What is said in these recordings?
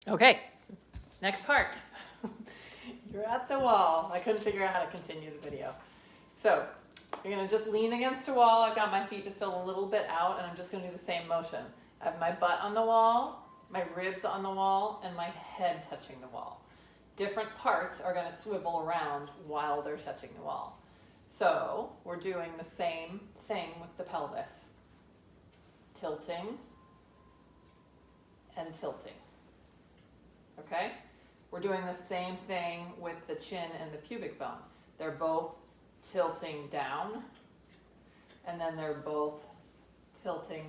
Okay, next part. You're at the wall. I couldn't figure out how to continue the video. So you're gonna just lean against a wall. I've got my feet just a little bit out, and I'm just gonna do the same motion. I have my butt on the wall, my ribs on the wall, and my head touching the wall. Different parts are gonna swivel around while they're touching the wall. So we're doing the same thing with the pelvis. Tilting and tilting. Okay? We're doing the same thing with the chin and the pubic bone. They're both tilting down, and then they're both tilting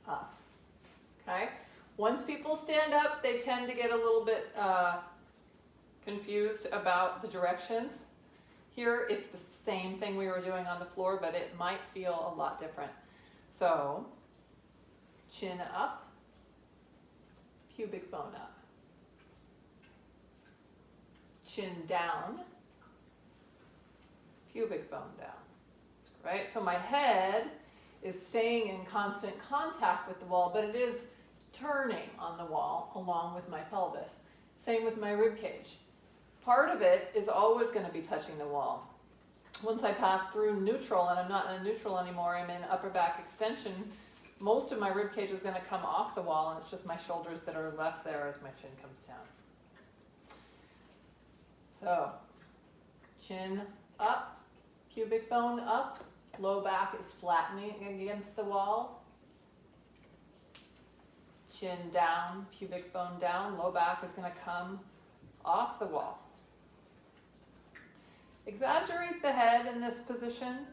up. Okay? Once people stand up, they tend to get a little bit confused about the directions. Here, it's the same thing we were doing on the floor, but it might feel a lot different. So, chin up, pubic bone up. Chin down, pubic bone down, right? So my head is staying in constant contact with the wall, but it is turning on the wall along with my pelvis. Same with my rib cage. Part of it is always going to be touching the wall. Once I pass through neutral, and I'm not in a neutral anymore, I'm in upper back extension, most of my rib cage is going to come off the wall, and it's just my shoulders that are left there as my chin comes down. So, chin up, pubic bone up, low back is flattening against the wall. Chin down, pubic bone down, low back is going to come off the wall. Exaggerate the head in this position.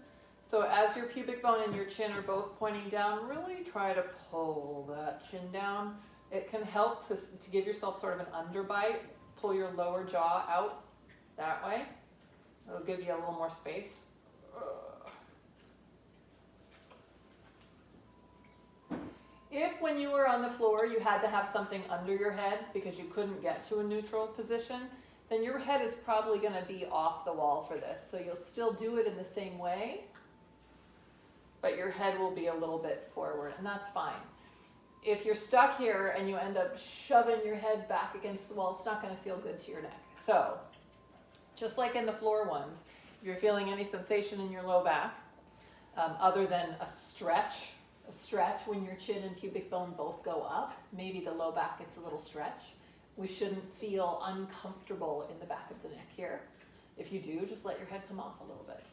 So as your pubic bone and your chin are both pointing down, really try to pull that chin down. It can help to give yourself sort of an underbite. Pull your lower jaw out that way. It'll give you a little more space. If when you were on the floor you had to have something under your head because you couldn't get to a neutral position, then your head is probably going to be off the wall for this. So you'll still do it in the same way, but your head will be a little bit forward, and that's fine. If you're stuck here and you end up shoving your head back against the wall, it's not going to feel good to your neck. So, just like in the floor ones, if you're feeling any sensation in your low back, other than a stretch when your chin and pubic bone both go up, maybe the low back gets a little stretch. We shouldn't feel uncomfortable in the back of the neck here. If you do, just let your head come off a little bit.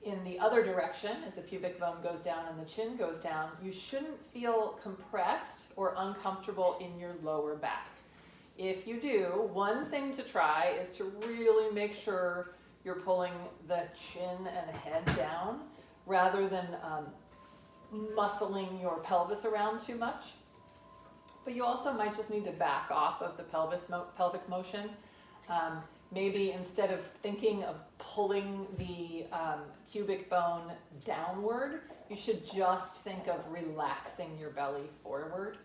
In the other direction, as the pubic bone goes down and the chin goes down, you shouldn't feel compressed or uncomfortable in your lower back. If you do, one thing to try is to really make sure you're pulling the chin and head down rather than muscling your pelvis around too much. But you also might just need to back off of the pelvic motion. Maybe instead of thinking of pulling the pubic bone downward, you should just think of relaxing your belly forward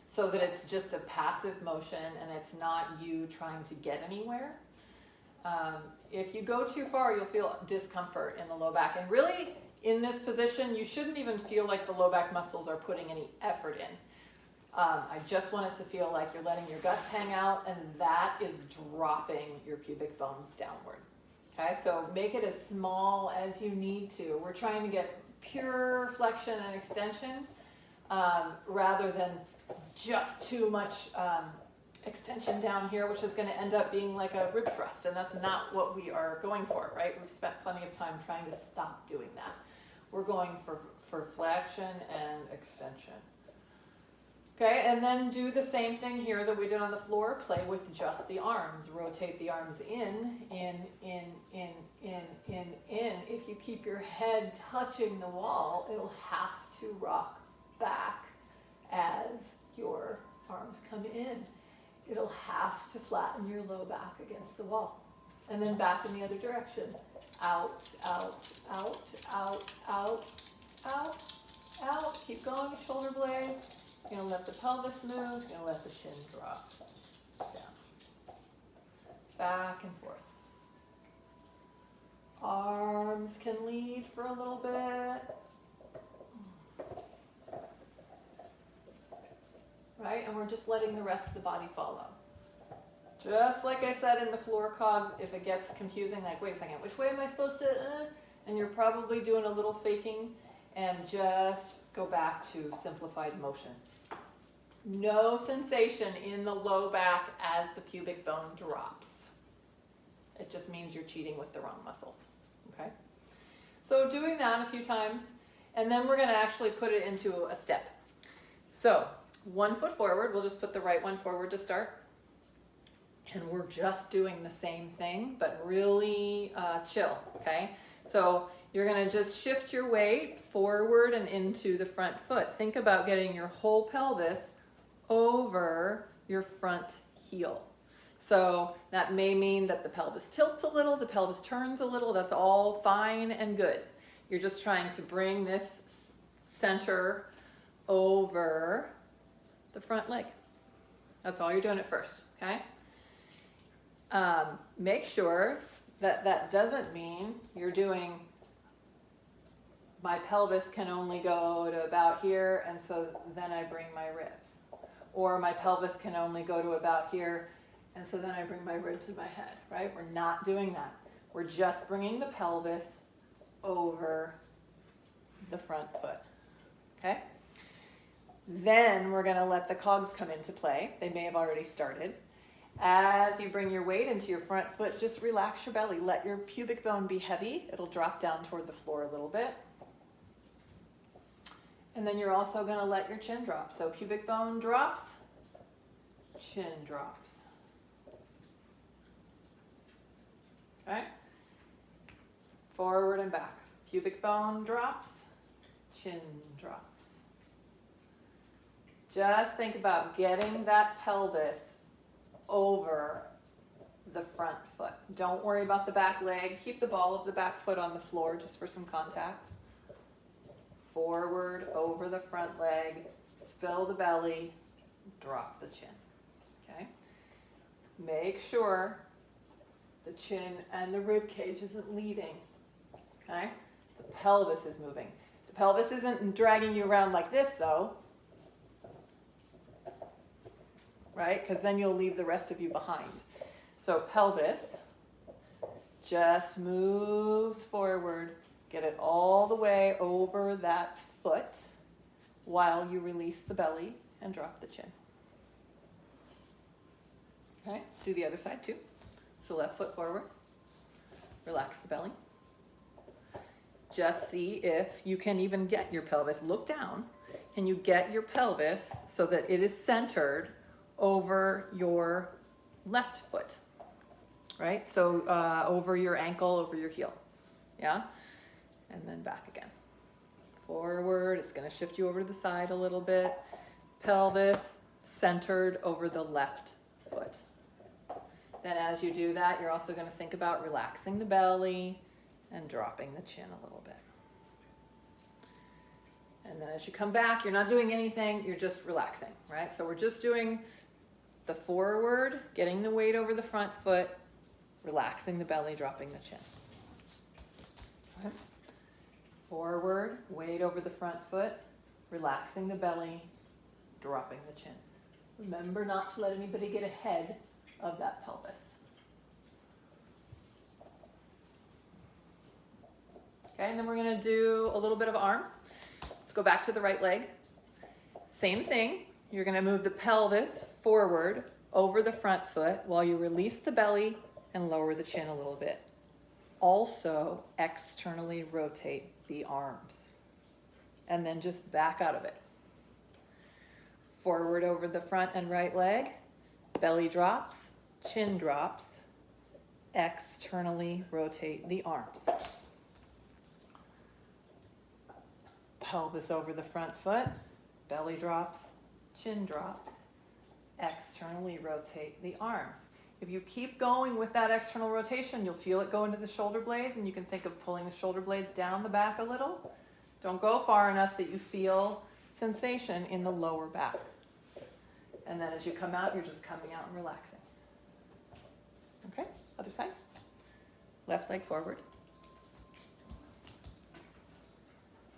so that it's just a passive motion and it's not you trying to get anywhere. If you go too far, you'll feel discomfort in the low back. And really, in this position, you shouldn't even feel like the low back muscles are putting any effort in. I just want it to feel like you're letting your guts hang out, and that is dropping your pubic bone downward. Okay, so make it as small as you need to. We're trying to get pure flexion and extension rather than just too much extension down here, which is going to end up being like a rib thrust, and that's not what we are going for, right? We've spent plenty of time trying to stop doing that. We're going for flexion and extension. Okay, and then do the same thing here that we did on the floor. Play with just the arms. Rotate the arms in. If you keep your head touching the wall, it'll have to rock back as your arms come in. It'll have to flatten your low back against the wall. And then back in the other direction. Out, out, out, out, out, out, out. Keep going, shoulder blades. You're going to let the pelvis move. You're going to let the chin drop down. Back and forth. Arms can lead for a little bit. right? And we're just letting the rest of the body follow. Just like I said in the floor cogs, if it gets confusing, like, wait a second, which way am I supposed to, and you're probably doing a little faking, and just go back to simplified motion. No sensation in the low back as the pubic bone drops. It just means you're cheating with the wrong muscles, okay? So doing that a few times, and then we're gonna actually put it into a step. So 1 foot forward, we'll just put the right one forward to start. And we're just doing the same thing, but really chill, okay? So you're gonna just shift your weight forward and into the front foot. Think about getting your whole pelvis over your front heel. So that may mean that the pelvis tilts a little, the pelvis turns a little, that's all fine and good. You're just trying to bring this center over the front leg. That's all you're doing at first, okay? Make sure that that doesn't mean you're doing, my pelvis can only go to about here, and so then I bring my ribs. Or my pelvis can only go to about here, and so then I bring my ribs and my head, right? We're not doing that. We're just bringing the pelvis over the front foot, okay? Then we're gonna let the cogs come into play. They may have already started. As you bring your weight into your front foot, just relax your belly. Let your pubic bone be heavy. It'll drop down toward the floor a little bit. And then you're also gonna let your chin drop. So pubic bone drops, chin drops. Okay? Forward and back. Pubic bone drops, chin drops. Just think about getting that pelvis over the front foot. Don't worry about the back leg. Keep the ball of the back foot on the floor just for some contact. Forward, over the front leg, spill the belly, drop the chin, okay? Make sure the chin and the rib cage isn't leading, okay? The pelvis is moving. The pelvis isn't dragging you around like this though, right? Because then you'll leave the rest of you behind. So pelvis just moves forward. Get it all the way over that foot while you release the belly and drop the chin. Okay, do the other side too. So left foot forward, relax the belly. Just see if you can even get your pelvis, look down, can you get your pelvis so that it is centered over your left foot, right? So over your ankle, over your heel, yeah? And then back again. Forward, it's gonna shift you over to the side a little bit. Pelvis centered over the left foot. Then as you do that, you're also gonna think about relaxing the belly and dropping the chin a little bit. And then as you come back, you're not doing anything, you're just relaxing, right? So we're just doing the forward, getting the weight over the front foot, relaxing the belly, dropping the chin. Okay. Forward, weight over the front foot, relaxing the belly, dropping the chin. Remember not to let anybody get ahead of that pelvis. Okay, and then we're gonna do a little bit of arm. Let's go back to the right leg. Same thing, you're gonna move the pelvis forward over the front foot while you release the belly and lower the chin a little bit. Also externally rotate the arms and then just back out of it. Forward over the front and right leg, belly drops, chin drops, externally rotate the arms. Pelvis over the front foot, belly drops, chin drops, externally rotate the arms. If you keep going with that external rotation, you'll feel it go into the shoulder blades, and you can think of pulling the shoulder blades down the back a little. Don't go far enough that you feel sensation in the lower back. And then as you come out, you're just coming out and relaxing. Okay, other side. Left leg forward.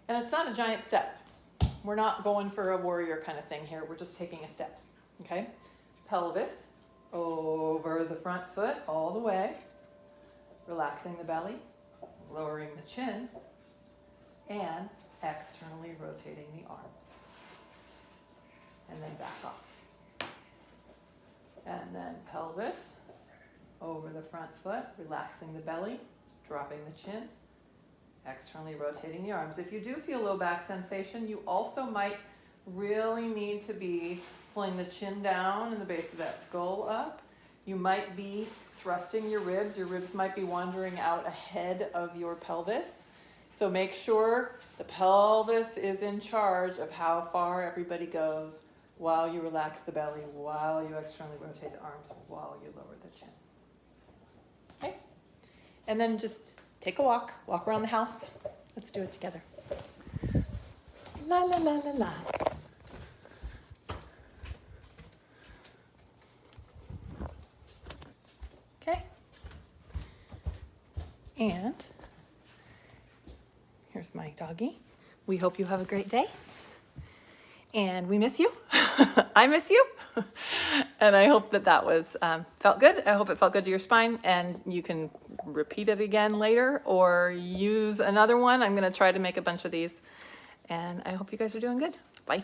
And it's not a giant step. We're not going for a warrior kind of thing here. We're just taking a step, okay? Pelvis over the front foot all the way, relaxing the belly, lowering the chin, and externally rotating the arms. And then back off. And then pelvis over the front foot, relaxing the belly, dropping the chin, externally rotating the arms. If you do feel low back sensation, you also might really need to be pulling the chin down and the base of that skull up. You might be thrusting your ribs. Your ribs might be wandering out ahead of your pelvis. So make sure the pelvis is in charge of how far everybody goes while you relax the belly, while you externally rotate the arms, while you lower the chin. Okay? And then just take a walk around the house. Let's do it together. La la la la la. Okay. And here's my doggie. We hope you have a great day. And we miss you. I miss you. And I hope that was felt good. I hope it felt good to your spine, and you can repeat it again later or use another one. I'm going to try to make a bunch of these, and I hope you guys are doing good. Bye.